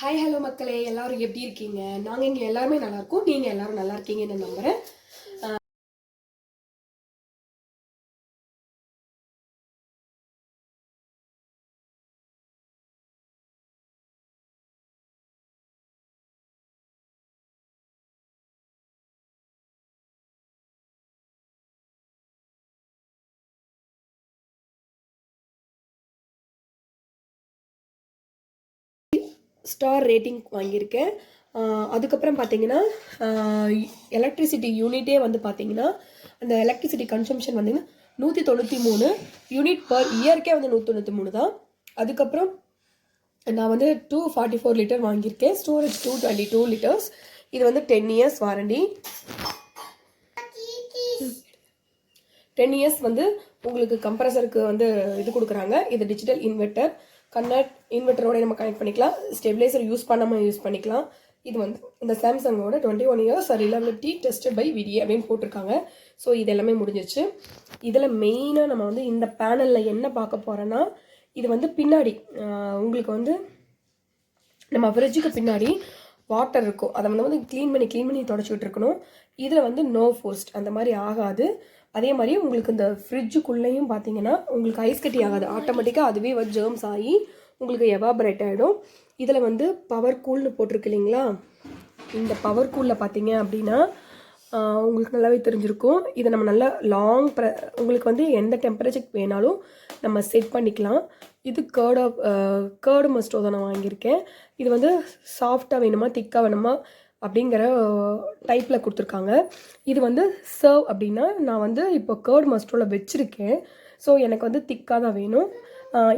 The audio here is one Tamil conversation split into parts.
ஹாய் ஹலோ மக்களே, எல்லாரும் எப்படி இருக்கீங்க? நாங்கள் இங்கே எல்லாருமே நல்லா இருக்கோம். நீங்கள் எல்லாரும் நல்லா இருக்கீங்கன்னு நம்புகிறேன். ஸ்டார் ரேட்டிங் வாங்கியிருக்கேன். அதுக்கப்புறம் பார்த்தீங்கன்னா எலக்ட்ரிசிட்டி யூனிட்டே வந்து பார்த்தீங்கன்னா அந்த எலக்ட்ரிசிட்டி கன்சம்ஷன் வந்து 193 யூனிட் பர் இயர்க்கே வந்து 193 தான். அதுக்கப்புறம் நான் வந்து 244 லிட்டர் வாங்கியிருக்கேன். Storage 222 litres. இது வந்து 10 இயர்ஸ் வாரண்டி. 10 இயர்ஸ் வந்து உங்களுக்கு கம்ப்ரஸருக்கு வந்து இது கொடுக்குறாங்க. இது டிஜிட்டல் இன்வெர்ட்டர். கனெக்ட் இன்வெர்ட்டரோட நம்ம கனெக்ட் பண்ணிக்கலாம். ஸ்டெபிலைசர் யூஸ் பண்ணாமல் யூஸ் பண்ணிக்கலாம். இது வந்து இந்த சாம்சங்கோட 21 years reliability tested by VDA அப்படின்னு போட்டிருக்காங்க. ஸோ இது எல்லாமே முடிஞ்சிச்சு. இதில் மெயினாக நம்ம வந்து இந்த பேனலில் என்ன பார்க்க போகிறோன்னா, இது வந்து பின்னாடி உங்களுக்கு வந்து நம்ம ஃப்ரிட்ஜுக்கு பின்னாடி வாட்டர் இருக்கும். அதை வந்து க்ளீன் பண்ணி தொடச்சி விட்டுருக்கணும். இதில் வந்து நோ ஃபோர்ஸ்ட் அந்த மாதிரி ஆகாது. அதே மாதிரி உங்களுக்கு இந்த ஃப்ரிட்ஜுக்குள்ளேயும் பார்த்தீங்கன்னா உங்களுக்கு ஐஸ் கட்டி ஆகாது. ஆட்டோமேட்டிக்காக அதுவே வந்து ஜேர்ம்ஸ் ஆகி உங்களுக்கு எவாபரேட் ஆகிடும். இதில் வந்து பவர் கூல்னு போட்டிருக்கு இல்லைங்களா? இந்த பவர் கூலில் பார்த்தீங்க அப்படின்னா உங்களுக்கு நல்லாவே தெரிஞ்சிருக்கும். இதை நம்ம நல்லா உங்களுக்கு வந்து எந்த டெம்பரேச்சருக்கு வேணாலும் நம்ம செட் பண்ணிக்கலாம். இது கர்டு மஸ்டோ தான் நான் வாங்கியிருக்கேன். இது வந்து சாஃப்டாக வேணுமா திக்காக வேணுமா அப்படிங்கிற டைப்பில் கொடுத்துருக்காங்க. இது வந்து சர்வ் அப்படின்னா நான் வந்து இப்போ கர்டு மஸ்டோவில் வச்சுருக்கேன். ஸோ எனக்கு வந்து திக்காக தான் வேணும்.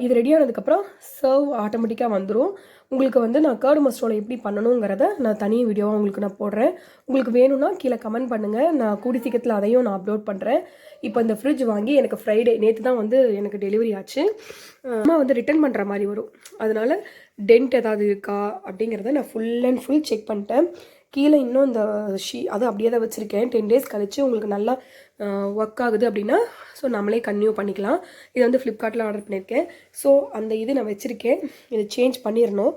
இது ரெடி ஆனதுக்கப்புறம் சர்வ் ஆட்டோமேட்டிக்காக வந்துடும். உங்களுக்கு வந்து நான் கர்டு மஸ்டோவில் எப்படி பண்ணணுங்கிறத நான் தனி வீடியோவாக உங்களுக்கு நான் போடுறேன். உங்களுக்கு வேணும்னா கீழே கமெண்ட் பண்ணுங்கள். நான் கூடி சீக்கிரத்தில் அதையும் நான் அப்லோட் பண்ணுறேன். இப்போ இந்த ஃப்ரிட்ஜ் வாங்கி எனக்கு ஃப்ரைடே நேற்று தான் வந்து எனக்கு டெலிவரி ஆச்சு. அம்மா வந்து ரிட்டர்ன் பண்ணுற மாதிரி வரும். அதனால் டென்ட் ஏதாவது இருக்கா அப்படிங்கிறத நான் ஃபுல் அண்ட் ஃபுல் செக் பண்ணிட்டேன். கீழே இன்னும் இந்த அது அப்படியே தான் வச்சுருக்கேன். 10 டேஸ் கழித்து உங்களுக்கு நல்லா ஒர்க் ஆகுது அப்படின்னா ஸோ நம்மளே கன்டினியூ பண்ணிக்கலாம். இது வந்து ஃப்ளிப்கார்ட்டில் ஆர்டர் பண்ணியிருக்கேன். ஸோ அந்த இது நான் வச்சுருக்கேன். இதை சேஞ்ச் பண்ணிடணும்.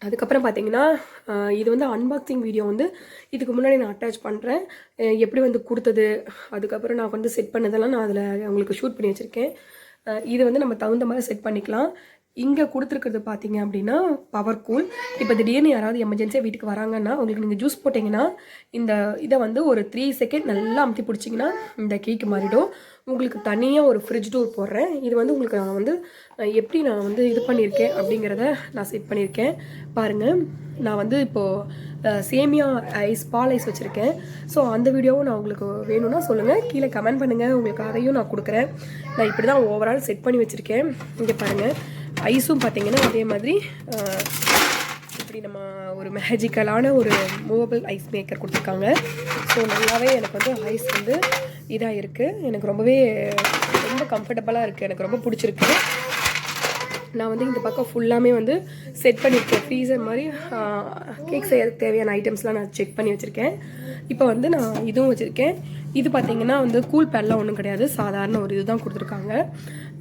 அதுக்கப்புறம் பார்த்தீங்கன்னா இது வந்து அன்பாக்சிங் வீடியோ வந்து இதுக்கு முன்னாடி நான் அட்டாச் பண்ணுறேன். எப்படி வந்து கொடுத்தது, அதுக்கப்புறம் நான் வந்து செட் பண்ணதெல்லாம் நான் அதில் உங்களுக்கு ஷூட் பண்ணி வச்சுருக்கேன். இது வந்து நம்ம தகுந்த மாதிரி செட் பண்ணிக்கலாம். இங்கே கொடுத்துருக்கிறது பார்த்தீங்க அப்படின்னா பவர் கூல். இப்போ திடீர்னு யாராவது எமர்ஜென்சியாக வீட்டுக்கு வராங்கன்னா உங்களுக்கு நீங்கள் ஜூஸ் போட்டிங்கன்னா இந்த இதை வந்து ஒரு 3 செகண்ட் நல்லா அமுத்தி பிடிச்சிங்கன்னா இந்த கேக்கு மாறிடும். உங்களுக்கு தனியாக ஒரு ஃப்ரிட்ஜ் டோர் போடுறேன். இது வந்து உங்களுக்கு நான் வந்து எப்படி நான் வந்து இது பண்ணியிருக்கேன் அப்படிங்கிறத நான் செட் பண்ணியிருக்கேன். பாருங்கள், நான் வந்து இப்போது சேமியா பால் ஐஸ் வச்சுருக்கேன். ஸோ அந்த வீடியோவும் நான் உங்களுக்கு வேணும்னா சொல்லுங்கள், கீழே கமெண்ட் பண்ணுங்கள். உங்களுக்கு அதையும் நான் கொடுக்குறேன். நான் இப்படி தான் ஓவரால் செட் பண்ணி வச்சுருக்கேன். இங்கே பாருங்கள், ஐஸும் பார்த்தீங்கன்னா அதே மாதிரி இப்படி நம்ம ஒரு மேஜிக்கலான ஒரு மூவபிள் ஐஸ் மேக்கர் கொடுத்துருக்காங்க. ஸோ நல்லாவே எனக்கு வந்து ஐஸ் வந்து இதாக இருக்குது. எனக்கு ரொம்ப கம்ஃபர்டபுளாக இருக்குது. எனக்கு ரொம்ப பிடிச்சிருக்கு. நான் வந்து இந்த பக்கம் ஃபுல்லாமே வந்து செட் பண்ணியிருக்கேன். ஃப்ரீசர் மாதிரி கேக் செய்யறதுக்கு தேவையான ஐட்டம்ஸ்லாம் நான் செக் பண்ணி வச்சுருக்கேன். இப்போ வந்து நான் இதுவும் வச்சுருக்கேன். இது பார்த்திங்கன்னா வந்து கூல் பேட்லாம் ஒன்றும் கிடையாது. சாதாரண ஒரு இது தான் கொடுத்துருக்காங்க.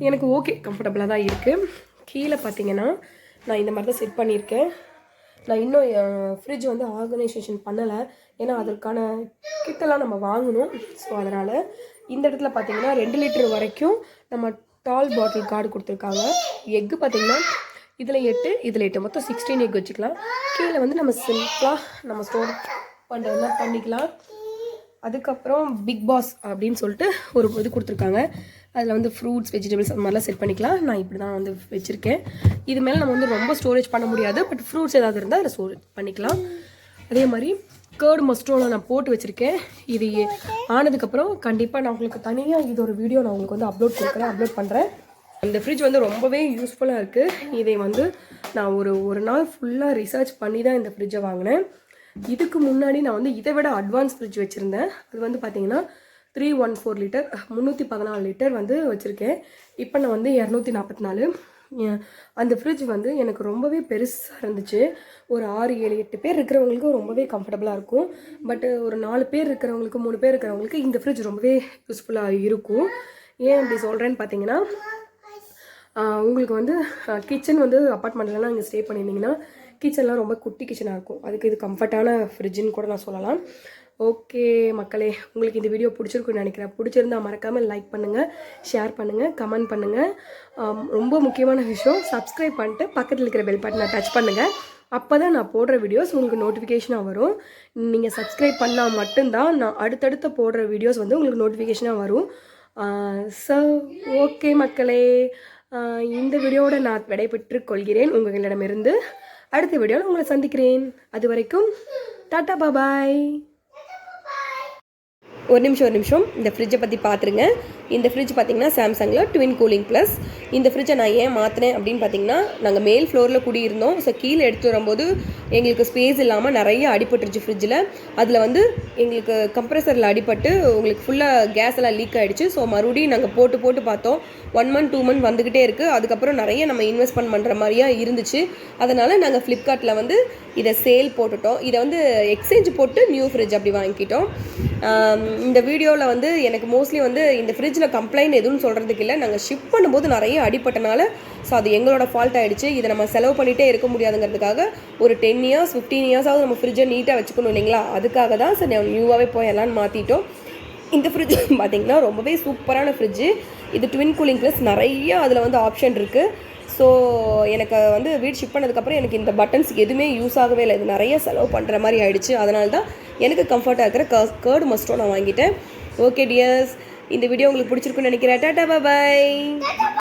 எனக்கு ஓகே, கம்ஃபர்டபுளாக தான் இருக்குது. கீழே பார்த்தீங்கன்னா நான் இந்த மாதிரி தான் செட் பண்ணியிருக்கேன். நான் இன்னும் ஃப்ரிட்ஜ் வந்து ஆர்கனைசேஷன் பண்ணலை. ஏன்னா அதற்கான கிட்டெல்லாம் நம்ம வாங்கணும். ஸோ அதனால் இந்த இடத்துல பார்த்தீங்கன்னா 2 லிட்டர் வரைக்கும் நம்ம டால் பாட்டில் கார்டு கொடுத்துருக்காங்க. எக்கு பார்த்தீங்கன்னா இதில் 8 இதில் 8 மொத்தம் 16 எக் வச்சுக்கலாம். கீழே வந்து நம்ம சிம்பிளாக நம்ம ஸ்டோர் பண்ணுறதுனா பண்ணிக்கலாம். அதுக்கப்புறம் பிக் பாஸ் அப்படின்னு சொல்லிட்டு ஒரு இது கொடுத்துருக்காங்க. அதில் வந்து ஃப்ரூட்ஸ், வெஜிடபிள்ஸ் அந்த மாதிரிலாம் செட் பண்ணிக்கலாம். நான் இப்படி தான் வந்து வச்சுருக்கேன். இது மேலே நம்ம வந்து ரொம்ப ஸ்டோரேஜ் பண்ண முடியாது. பட் ஃப்ரூட்ஸ் ஏதாவது இருந்தால் அதில் ஸ்டோரேஜ் பண்ணிக்கலாம். அதே மாதிரி கர்டு மஸ்டோவில் நான் போட்டு வச்சுருக்கேன். இது ஆனதுக்கப்புறம் கண்டிப்பாக நான் உங்களுக்கு தனியாக இது ஒரு வீடியோ நான் உங்களுக்கு வந்து அப்லோட் பண்ணுறேன். இந்த ஃப்ரிட்ஜ் வந்து ரொம்பவே யூஸ்ஃபுல்லாக இருக்குது. இதை வந்து நான் ஒரு நாள் ஃபுல்லாக ரிசர்ச் பண்ணி தான் இந்த ஃப்ரிட்ஜை வாங்கினேன். இதுக்கு முன்னாடி நான் வந்து இதை விட அட்வான்ஸ் ஃப்ரிட்ஜ் வச்சுருந்தேன். அது வந்து பார்த்திங்கன்னா 314 லிட்டர் 314 லிட்டர் வந்து வச்சுருக்கேன். இப்போ நான் வந்து 244. அந்த ஃப்ரிட்ஜ் வந்து எனக்கு ரொம்பவே பெருசாக இருந்துச்சு. ஒரு 6, 7, 8 பேர் இருக்கிறவங்களுக்கு ரொம்பவே கம்ஃபர்டபுளாக இருக்கும். பட்டு ஒரு 4 பேர் இருக்கிறவங்களுக்கு, 3 பேர் இருக்கிறவங்களுக்கு இந்த ஃப்ரிட்ஜ் ரொம்பவே யூஸ்ஃபுல்லாக இருக்கும். ஏன் அப்படி சொல்கிறேன்னு பார்த்தீங்கன்னா, உங்களுக்கு வந்து கிச்சன் வந்து அப்பார்ட்மெண்ட்லலாம் இங்கே ஸ்டே பண்ணியிருந்தீங்கன்னா கிச்சன்லாம் ரொம்ப குட்டி கிச்சனாக இருக்கும். அதுக்கு இது கம்ஃபர்ட்டான ஃப்ரிட்ஜுன்னு கூட நான் சொல்லலாம். ஓகே மக்களே, உங்களுக்கு இந்த வீடியோ பிடிச்சிருக்குன்னு நினைக்கிறேன். பிடிச்சிருந்தா மறக்காமல் லைக் பண்ணுங்கள், ஷேர் பண்ணுங்கள், கமெண்ட் பண்ணுங்கள். ரொம்ப முக்கியமான விஷயம், சப்ஸ்கிரைப் பண்ணிட்டு பக்கத்தில் இருக்கிற பெல் பட்டனை டச் பண்ணுங்கள். அப்போ தான் நான் போடுற வீடியோஸ் உங்களுக்கு நோட்டிஃபிகேஷனாக வரும். நீங்கள் சப்ஸ்கிரைப் பண்ணால் மட்டும்தான் நான் அடுத்தடுத்த போடுற வீடியோஸ் வந்து உங்களுக்கு நோட்டிஃபிகேஷனாக வரும். ஸோ ஓகே மக்களே, இந்த வீடியோவோட நான் விடைபெற்று கொள்கிறேன் உங்களிடமிருந்து. அடுத்த வீடியோவில் உங்களை சந்திக்கிறேன். அது வரைக்கும் டாட்டா பாய். ஒரு நிமிஷம் இந்த ஃப்ரிட்ஜை பற்றி பார்த்துருங்க. இந்த ஃப்ரிட்ஜ் பார்த்திங்கன்னா சாம்சங்கில் ட்வின் கூலிங் ப்ளஸ். இந்த ஃப்ரிட்ஜை நான் ஏன் மாற்றினேன் அப்படின்னு பார்த்திங்கன்னா, நாங்கள் மேல் ஃப்ளோரில் குடியிருந்தோம். ஸோ கீழே எடுத்து வரும்போது எங்களுக்கு ஸ்பேஸ் இல்லாமல் நிறைய அடிபட்டுருச்சு ஃப்ரிட்ஜில். அதில் வந்து எங்களுக்கு கம்ப்ரெசரில் அடிபட்டு உங்களுக்கு ஃபுல்லாக கேஸ் எல்லாம் லீக் ஆகிடுச்சு. ஸோ மறுபடியும் நாங்கள் போட்டு பார்த்தோம். 1 month 2 month வந்துக்கிட்டே இருக்குது. அதுக்கப்புறம் நிறைய நம்ம இன்வெஸ்ட்மெண்ட் பண்ணுற மாதிரியாக இருந்துச்சு. அதனால் நாங்கள் ஃப்ளிப்கார்ட்டில் வந்து இதை சேல் போட்டுட்டோம். இதை வந்து எக்ஸ்சேஞ்ச் போட்டு நியூ ஃப்ரிட்ஜ் அப்படி வாங்கிக்கிட்டோம். இந்த வீடியோவில் வந்து எனக்கு மோஸ்ட்லி வந்து இந்த ஃப்ரிட்ஜில் கம்ப்ளைண்ட் எதுவும் சொல்கிறதுக்கு இல்லை. நாங்கள் ஷிப் பண்ணும்போது நிறைய அடிப்பட்டனால ஸோ அது எங்களோட ஃபால்ட் ஆகிடுச்சு. இதை நம்ம செலவு பண்ணிகிட்டே இருக்க முடியாதுங்கிறதுக்காக ஒரு 10 years 15 years நம்ம ஃப்ரிட்ஜை நீட்டாக வச்சுக்கணும் இல்லைங்களா, அதுக்காக தான் சார் நான் நியூவாகவே போயெல்லாம் மாற்றிட்டோம். இந்த ஃப்ரிட்ஜ் பார்த்திங்கன்னா ரொம்பவே சூப்பரான ஃப்ரிட்ஜு. இது ட்வின் கூலிங் ப்ளஸ், நிறைய அதில் வந்து ஆப்ஷன் இருக்குது. ஸோ எனக்கு வந்து வீடு ஷிப் பண்ணதுக்கப்புறம் எனக்கு இந்த பட்டன்ஸ் எதுவுமே யூஸ் ஆகவே இல்லை. இது நிறைய செலவு பண்ணுற மாதிரி ஆகிடுச்சு. அதனால தான் எனக்கு கம்ஃபர்ட்டாக இருக்கிற கர்ட் மஸ்ட்ரோ நான் வாங்கிட்டேன். ஓகே டியர்ஸ், இந்த வீடியோ உங்களுக்கு பிடிச்சிருக்குன்னு நினைக்கிறேன். டாட்டா பாய்.